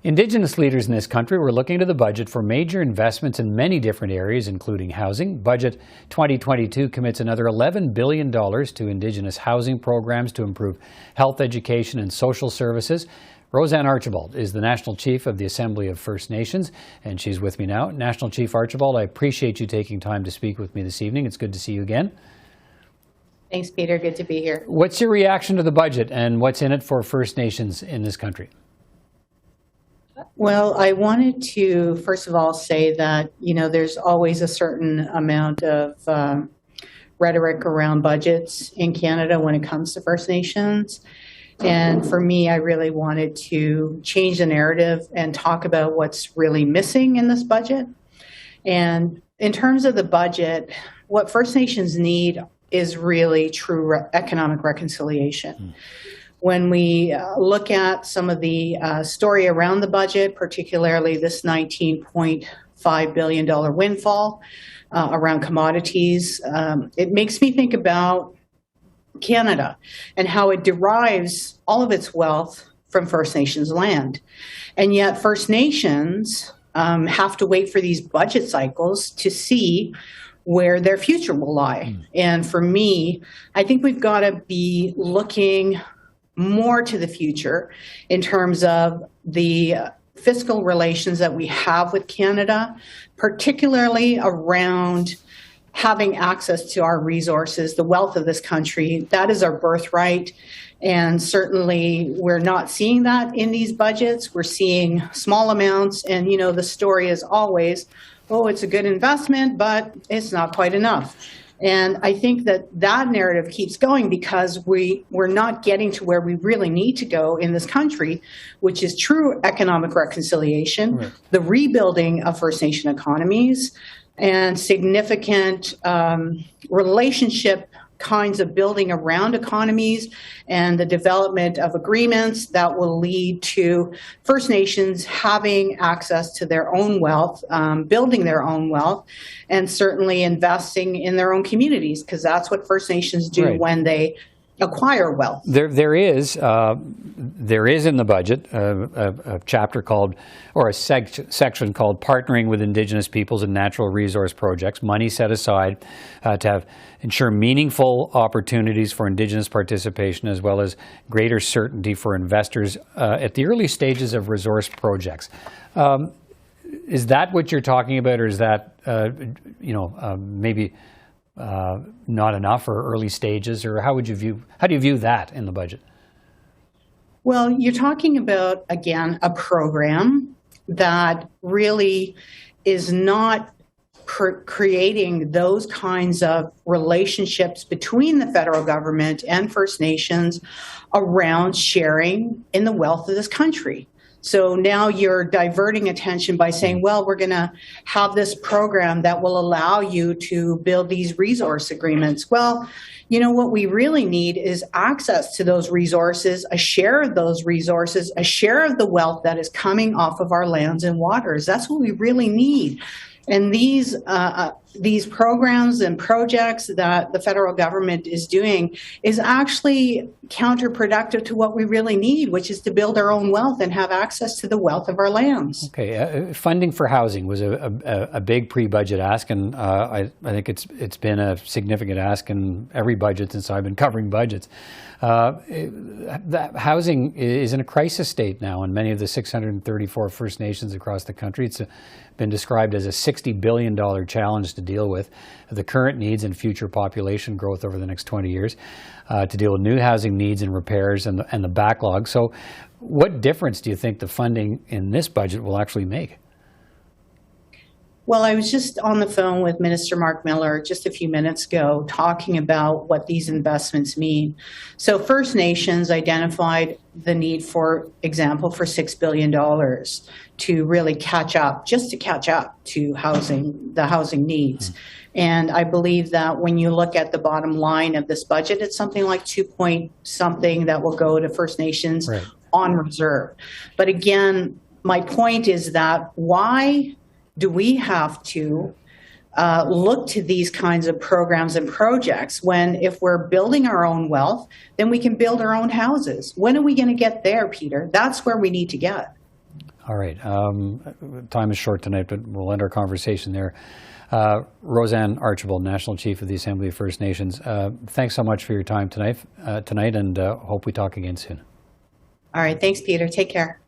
Indigenous leaders in this country were looking to the budget for major investments in many different areas, including housing. Budget 2022 commits another $11 billion to Indigenous housing programs to improve health, education, and social services. RoseAnne Archibald is the National Chief of the Assembly of First Nations, and she's with me now. National Chief Archibald, I appreciate you taking time to speak with me this evening. It's good to see you again. Thanks, Peter. Good to be here. What's your reaction to the budget and what's in it for First Nations in this country? Well, I wanted to, first of all, say that, there's always a certain amount of rhetoric around budgets in Canada when it comes to First Nations. And for me, I really wanted to change the narrative and talk about what's really missing in this budget. And in terms of the budget, what First Nations need is really true economic reconciliation. When we look at some of the story around the budget, particularly this $19.5 billion windfall around commodities, it makes me think about Canada and how it derives all of its wealth from First Nations land. And yet First Nations have to wait for these budget cycles to see where their future will lie. And for me, I think we've got to be looking more to the future in terms of the fiscal relations that we have with Canada, particularly around having access to our resources, the wealth of this country. That is our birthright. And certainly we're not seeing that in these budgets. We're seeing small amounts. And, the story is always, oh, it's a good investment, but it's not quite enough. And I think that narrative keeps going because we're not getting to where we really need to go in this country, which is true economic reconciliation, right, the rebuilding of First Nation economies, and significant relationship kinds of building around economies and the development of agreements that will lead to First Nations having access to their own wealth, building their own wealth, and certainly investing in their own communities, because that's what First Nations do, right, when they acquire wealth. There is in the budget a chapter called, or a section called Partnering with Indigenous Peoples and Natural Resource Projects, money set aside to ensure meaningful opportunities for Indigenous participation as well as greater certainty for investors at the early stages of resource projects. Is that what you're talking about, or is that, maybe not enough, or early stages, or how do you view that in the budget? Well, you're talking about, again, a program that really is not creating those kinds of relationships between the federal government and First Nations around sharing in the wealth of this country. So now you're diverting attention by saying, well, we're going to have this program that will allow you to build these resource agreements. Well, what we really need is access to those resources, a share of those resources, a share of the wealth that is coming off of our lands and waters. That's what we really need. And these programs and projects that the federal government is doing is actually counterproductive to what we really need, which is to build our own wealth and have access to the wealth of our lands. Okay, funding for housing was a big pre-budget ask, and I think it's been a significant ask in every budget since I've been covering budgets. That housing is in a crisis state now in many of the 634 First Nations across the country. It's been described as a $60 billion challenge to deal with the current needs and future population growth over the next 20 years, to deal with new housing needs and repairs and the backlog. So what difference do you think the funding in this budget will actually make? Well, I was just on the phone with Minister Mark Miller just a few minutes ago talking about what these investments mean. So First Nations identified the need, for example, for $6 billion to really catch up to the housing needs. And I believe that when you look at the bottom line of this budget, it's something like 2 point something that will go to First Nations, right, on reserve. But again, my point is that why do we have to look to these kinds of programs and projects when, if we're building our own wealth, then we can build our own houses? When are we going to get there, Peter? That's where we need to get. All right. Time is short tonight, but we'll end our conversation there. RoseAnne Archibald, National Chief of the Assembly of First Nations, thanks so much for your time tonight, and hope we talk again soon. All right. Thanks, Peter. Take care.